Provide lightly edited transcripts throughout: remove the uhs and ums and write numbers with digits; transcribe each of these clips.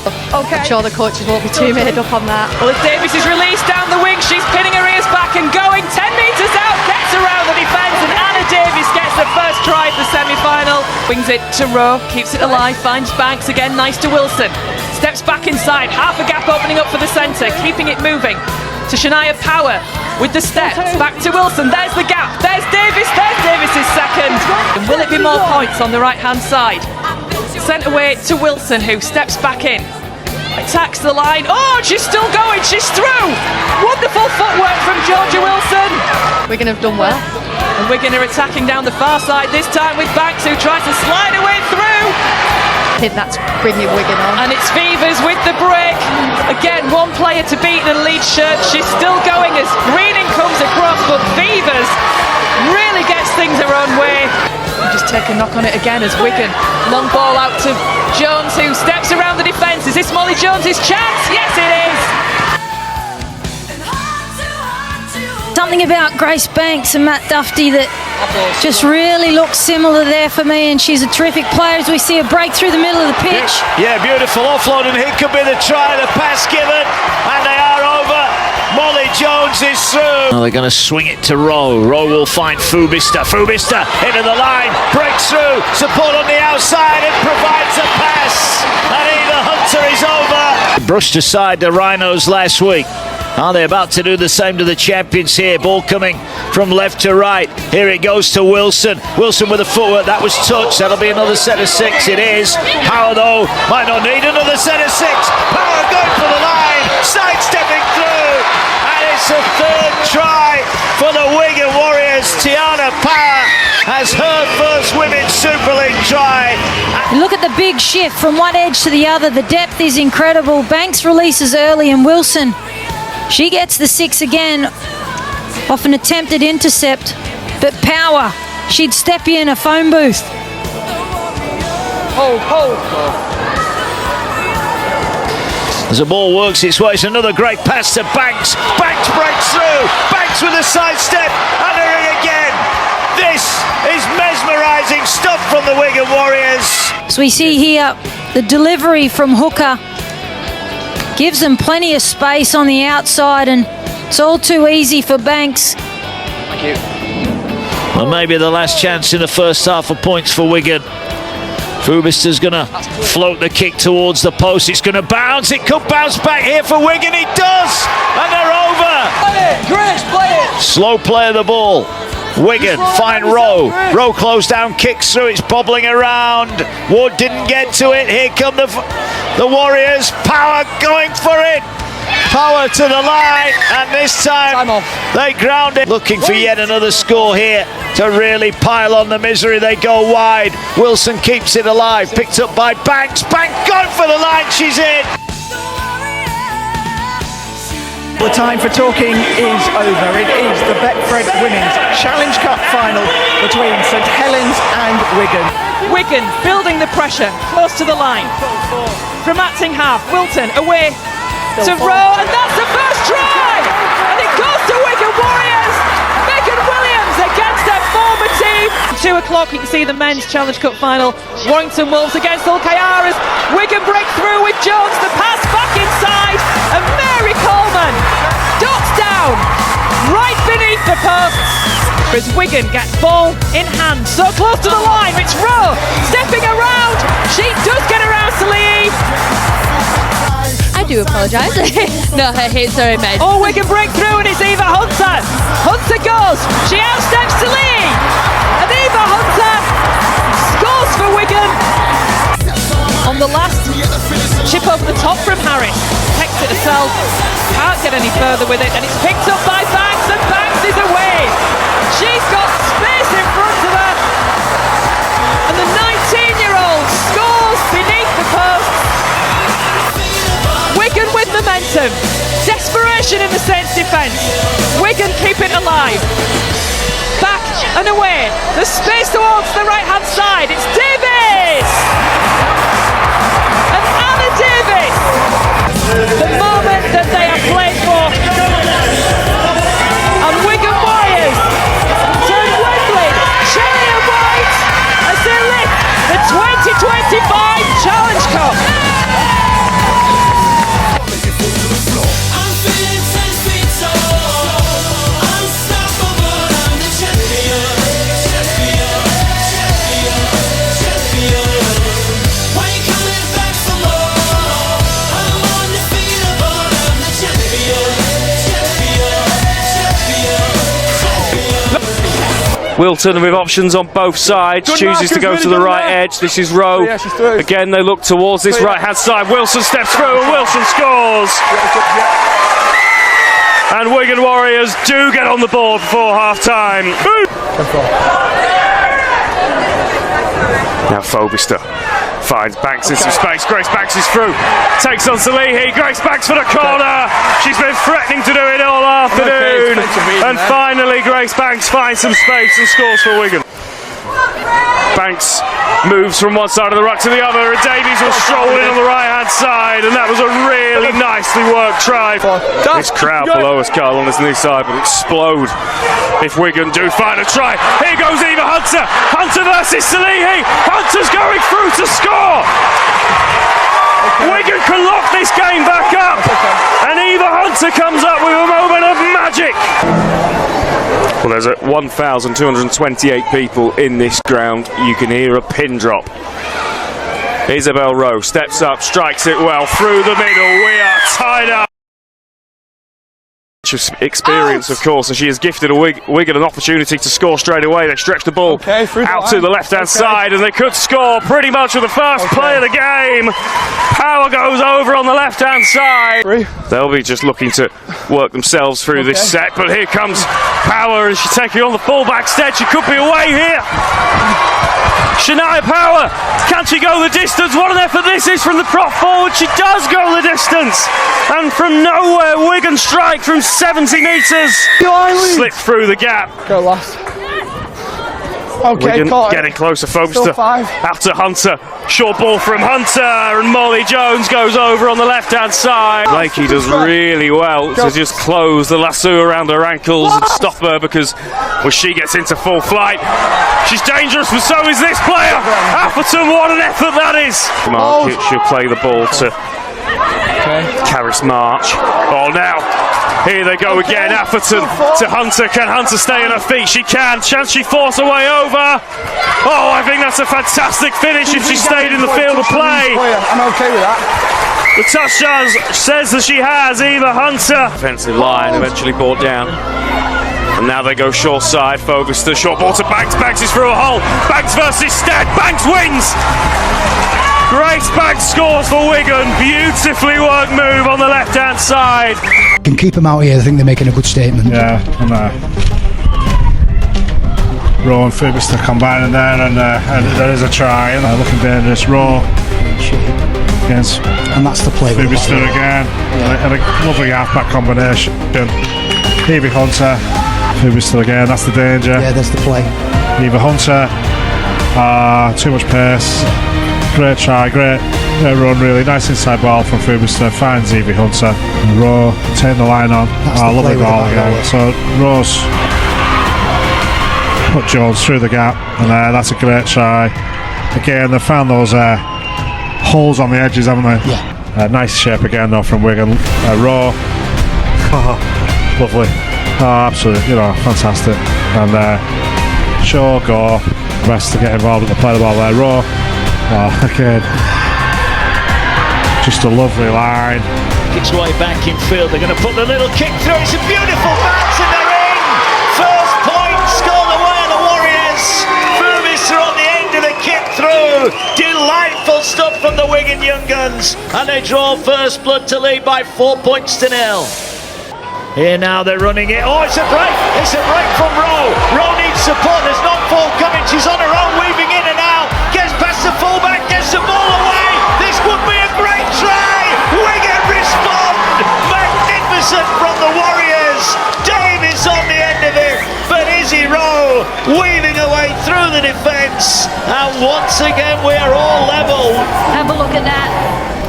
Okay. I'm sure the coaches won't be too made up on that. Well, as Davis is released down the wing, she's pinning her ears back and going 10 metres out, gets around the defence, and Anna Davis gets the first try at the semi-final. Wings it to Rowe, keeps it alive, finds Banks again, nice to Wilson. Steps back inside, half a gap opening up for the centre, keeping it moving. To Shania Power with the steps, back to Wilson, there's the gap, there's Davis's second. And will it be more points on the right-hand side? Sent away to Wilson, who steps back in. Attacks the line. Oh, she's still going. She's through. Wonderful footwork from Georgia Wilson. Wigan have done well. And Wigan are attacking down the far side, this time with Banks, who tries to slide her way through. I think that's bringing Wigan on. And it's Fevers with the break. Again, one player to beat in a lead shirt. She's still going as Greening comes across, but Fevers really gets things her own way. Just take a knock on it again as Wigan. Long ball out to Jones, who steps around the defence. Is this Molly Jones's chance? Yes, it is. Something about Grace Banks and Matt Dufty that just really looks similar there for me, and she's a terrific player as we see her break through the middle of the pitch. Yeah, beautiful offload, and here could be the try, the pass given, and they are over. Molly Jones is through. They're going to swing it to Rowe. Rowe will find Fubista. Fubista into the line, breaks through, support on the outside, and provides a pass. And Eva Hunter is over. Brushed aside the Rhinos last week. Are they about to do the same to the champions here? Ball coming from left to right. Here it goes to Wilson. Wilson with a footwork. That was touch. That'll be another set of 6. It is. Power, though, might not need another set of 6. Power going for the line. Sidestepping through. And it's a third try for the Wigan Warriors. Tiana Power has her first Women's Super League try. Look at the big shift from one edge to the other. The depth is incredible. Banks releases early, and Wilson, she gets the 6 again off an attempted intercept, but Power, she'd step in a phone booth. As the ball works its way, it's another great pass to Banks. Banks breaks through. Banks with a sidestep, and a ring again. This is mesmerising stuff from the Wigan Warriors. So we see here the delivery from Hooker. Gives them plenty of space on the outside, and it's all too easy for Banks. Thank you. Well, maybe the last chance in the first half of points for Wigan. Fubista's going to float the kick towards the post. It's going to bounce. It could bounce back here for Wigan. It does. And they're over. Play it, Grace, play it. Slow play of the ball. Wigan find Rowe. Rowe closed down, kicks through. It's bobbling around. Ward didn't get to it. Here come the Warriors. Power going for it. Power to the line, and this time they ground it. Looking for yet another score here to really pile on the misery. They go wide. Wilson keeps it alive. Picked up by Banks. Banks going for the line. She's in. The time for talking is over. It is the Betfred Women's Challenge Cup final between St Helens and Wigan. Wigan building the pressure close to the line. From acting half, Wilton away to Rowe, and that's the first try! And it goes to Wigan Warriors! Megan Williams against their former team! 2 o'clock, you can see the men's Challenge Cup final. Warrington Wolves against Hull Kyaras. Wigan break through with Jones, the pass back inside, and Mary Coleman dots down right beneath the posts. As Wigan gets ball in hand, so close to the line, it's Rowe stepping around. She does get around to leave. I do apologise. No, her hit's are immense. Oh, Wigan break through, and it's Eva Hunter. Hunter goes, she outsteps to Lee, and Eva Hunter scores for Wigan. On the last chip over the top from Harris, pecks it herself, can't get any further with it, and it's picked up by Banks, and Banks is away. She's got space in front of her, and the 19-year-old scores beneath the post. Wigan with momentum, desperation in the Saints' defence. Wigan keep it alive. Back and away, the space towards the right-hand side. It's Davis! And Anna Davis! The moment that they have played for. And Wigan Warriors turn Wembley cherry and white as they lift the 2025 Challenge Cup. Wilton with options on both sides, chooses to go to the right edge. This is Rowe. Again, they look towards this right-hand side. Wilson steps through and Wilson scores. And Wigan Warriors do get on the board before half-time. Now Fobister finds Banks in some space. Grace Banks is through. Takes on Salihi. Grace Banks for the corner. She's been threatening to do it all afternoon. And finally Grace Banks finds some space and scores for Wigan. Banks moves from one side of the ruck to the other, and Davies will stroll in on the right-hand side, and that was a really nicely worked try. This crowd below us, Carl, on this new side will explode if Wigan do find a try. Here goes Eva Hunter. Hunter versus Salihi. Hunter's going through to score. Wigan can lock this game back up, and Eva Hunter comes up with a moment of magic. Well, there's 1,228 people in this ground. You can hear a pin drop. Isabel Rowe steps up, strikes it well through the middle. We are tied up. Experience, of course, and she has gifted Wigan an opportunity to score straight away. They stretch the ball out to the left-hand side, and they could score pretty much with the first play of the game. Power goes over on the left-hand side. They'll be just looking to work themselves through this set, but here comes Power, and she's taking on the full-back stead. She could be away here. Shania Power, can she go the distance? What an effort this is from the prop forward. She does go the distance, and from nowhere Wigan strike from 70 metres. Slip through the gap. Go last. Okay, Wigan getting closer. Fobister out to Hunter. Short ball from Hunter, and Molly Jones goes over on the left-hand side. Blakey does really well to just close the lasso around her ankles and stop her, because when she gets into full flight, she's dangerous, but so is this player. Atherton, what an effort that is. Mark, she'll play the ball to Caris March. Oh, now here they go again. Atherton to Hunter. Can Hunter stay on her feet? She can. Chance she force her way over. Oh, I think that's a fantastic finish if she stayed in the field of play. I'm okay with that. The touchdown says that she has. Eva Hunter. Defensive line eventually brought down. And now they go short side. Fobister, short ball to Banks. Banks is through a hole. Banks versus Stead. Banks wins. Grace Banks scores for Wigan. Beautifully worked move on the left-hand side. Can keep them out here. I think they're making a good statement. Yeah, and Rowe and Fobister combining there, and there is a try. Looking dangerous. Rowe against, and that's the play. Fobister again, and a lovely half-back combination. Eva Hunter, Fobister again. That's the danger. Yeah, that's the play. Eva Hunter, too much pace. Great try, great run, really nice inside ball from Fobister. Finds Evie Hunter. And Rowe taking the line on. Lovely ball again. So Rowe's put Jones through the gap, and that's a great try. Again, they found those holes on the edges, haven't they? Yeah. Nice shape again though from Wigan. Rowe, lovely. Absolutely, fantastic. And Shaw, Gore, rest to get involved with the play the ball there. Rowe. Again, just a lovely line. Its way back in field. They're going to put the little kick through. It's a beautiful bounce and they're in. First point scored away the Warriors. Fobister on the end of the kick through. Delightful stuff from the Wigan Young Guns, and they draw first blood to lead by 4 points to 0. Here now they're running it. Oh, it's a break. It's a break from Rowe. Rowe needs support. There's not fall coming. She's on her own, weaving in and out. Gets past the fullback, gets the ball away. This would be a great try. Wigan respond. Magnificent from the Warriors. Davies on the end of it, but Izzy Rowe weaving away through the defence. And once again, we are all level. Have a look at that.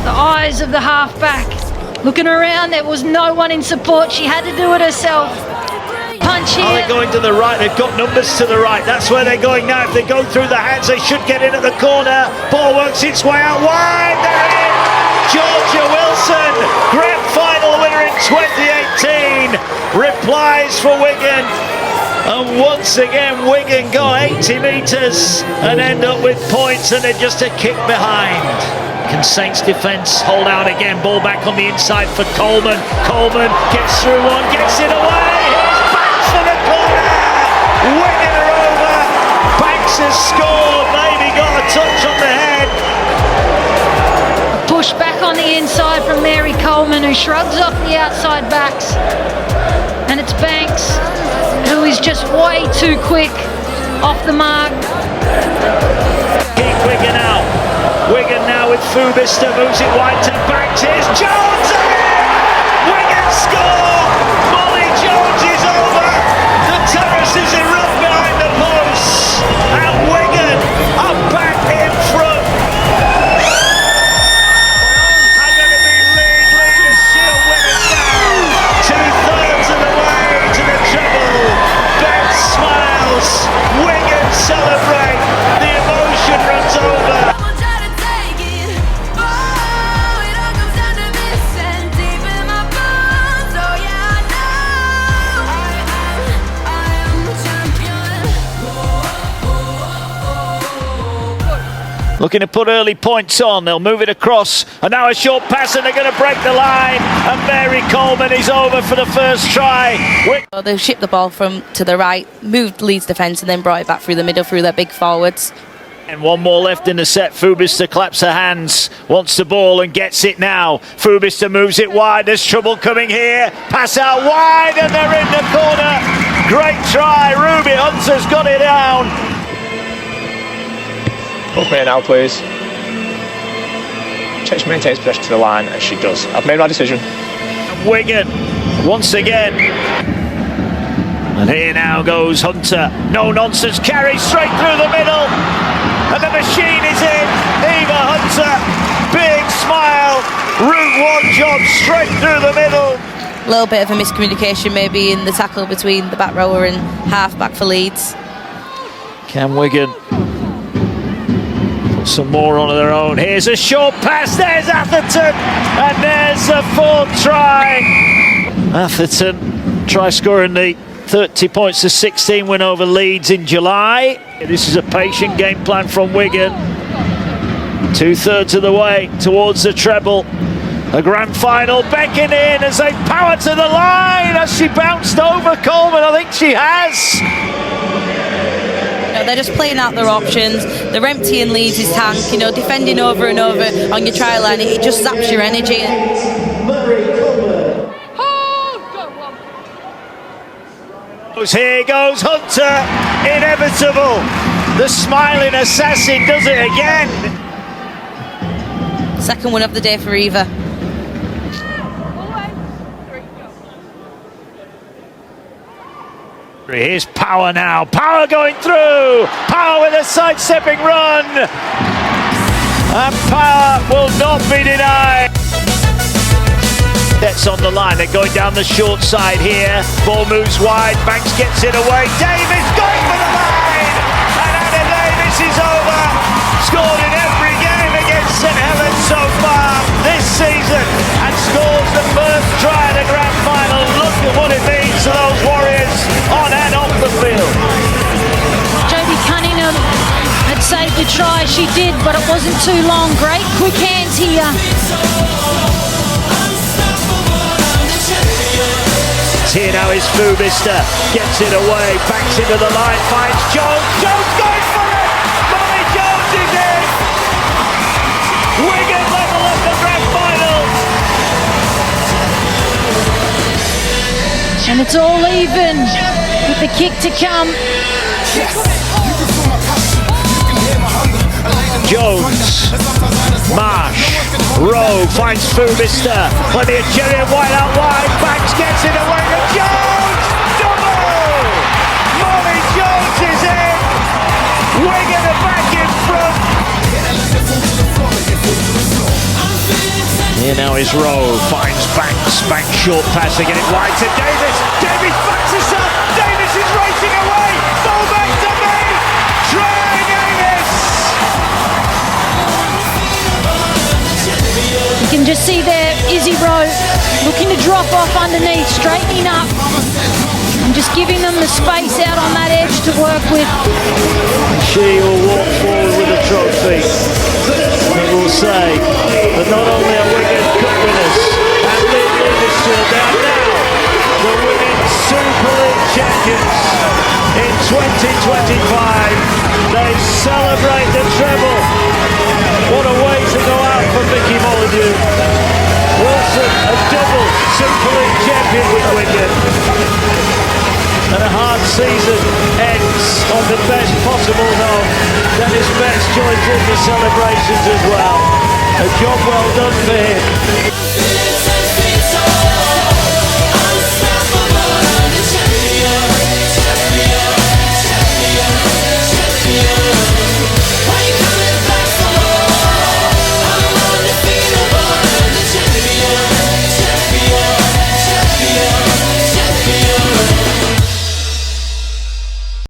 The eyes of the halfback. Looking around, there was no one in support. She had to do it herself. Punch here. Are they going to the right? They've got numbers to the right. That's where they're going now. If they go through the hands, they should get in at the corner. Ball works its way out wide. They're in. Georgia Wilson, grand final winner in 2018, replies for Wigan. And once again, Wigan go 80 metres and end up with points, and they're just a kick behind. Can Saints defence hold out again? Ball back on the inside for Coleman. Coleman gets through one, gets it away. Here's Banks for the corner. Wigan are over. Banks has scored, maybe got a touch on the head. Push back on the inside from Mary Coleman, who shrugs off the outside backs. And it's Banks, who is just way too quick off the mark. Keep Wigan out. Wigan now with Fubista, moves it wide to Banks. Here's Jones again! Wigan score! Molly Jones is over. The terraces erupt behind the posts. And Wigan are back in front. Are going to be leaders, she'll win it now. 2/3 of the way to the treble. Ben smiles. Wigan celebrate. The emotion runs over. Looking to put early points on, they'll move it across, and now a short pass, and they're going to break the line, and Mary Coleman is over for the first try. They shipped the ball from to the right, moved Leeds defence, and then brought it back through the middle through their big forwards. And one more left in the set. Fubista claps her hands, wants the ball and gets it now. Fubista moves it wide, there's trouble coming here. Pass out wide, and they're in the corner. Great try, Ruby Hunter's got it down. Look me now, please. She maintains possession to the line, and she does. I've made my decision. Wigan, once again. And here now goes Hunter. No nonsense carry straight through the middle. And the machine is in. Eva Hunter, big smile. Route 1 job straight through the middle. A little bit of a miscommunication maybe in the tackle between the back rower and half back for Leeds. Can Wigan put some more on their own? Here's a short pass, there's Atherton, and there's a 4th try. Atherton try scoring the 30 points to 16 win over Leeds in July. This is a patient game plan from Wigan. 2/3 of the way towards the treble. A grand final beckoning as they power to the line. Has she bounced over Coleman? I think she has. They're just playing out their options. They're emptying Leeds' tank, defending over and over on your try line. It just zaps your energy. Here goes Hunter, inevitable. The smiling assassin does it again. Second one of the day for Eva. Here's Power now. Power going through. Power with a sidestepping run. And Power will not be denied. That's on the line. They're going down the short side here. Ball moves wide. Banks gets it away. Davis going for the line. And Anna Davis is over. Scored in every game against St Helens so far this season. And scores the first try in the grand final. Look at what it means to those Warriors on and off the field. Jodie Cunningham had saved the try. She did, but it wasn't too long. Great quick hands here. Here now is Fubista, gets it away, backs into the line, finds Jones. Jones going for it! Molly Jones is in! Wigan level up the grand final! And it's all even with the kick to come. Jones, Marsh, Rowe finds Fubista, plenty of cherry and white out wide, Banks gets it away to Jones! Double! Molly Jones is in! Wigan are back in front! Here now is Rowe, finds Banks, Banks short pass to get it wide to Davis, Davis backs us up, Davis is racing away, ball back to me, try Davis! You can just see there Izzy Rowe looking to drop off underneath, straightening up and just giving them the space out on that edge to work with. She will walk forward with a trophy. We will say that not only are Wigan Cup winners and leaders to it, they are now the Women's Super League champions in 2025. They celebrate the treble. What a way to go out for Mickey Molyneux. Wilson, a double Super League champion with Wigan. And a hard season ends on the best possible note. Dennis Betts joins in the celebrations as well. A job well done for him.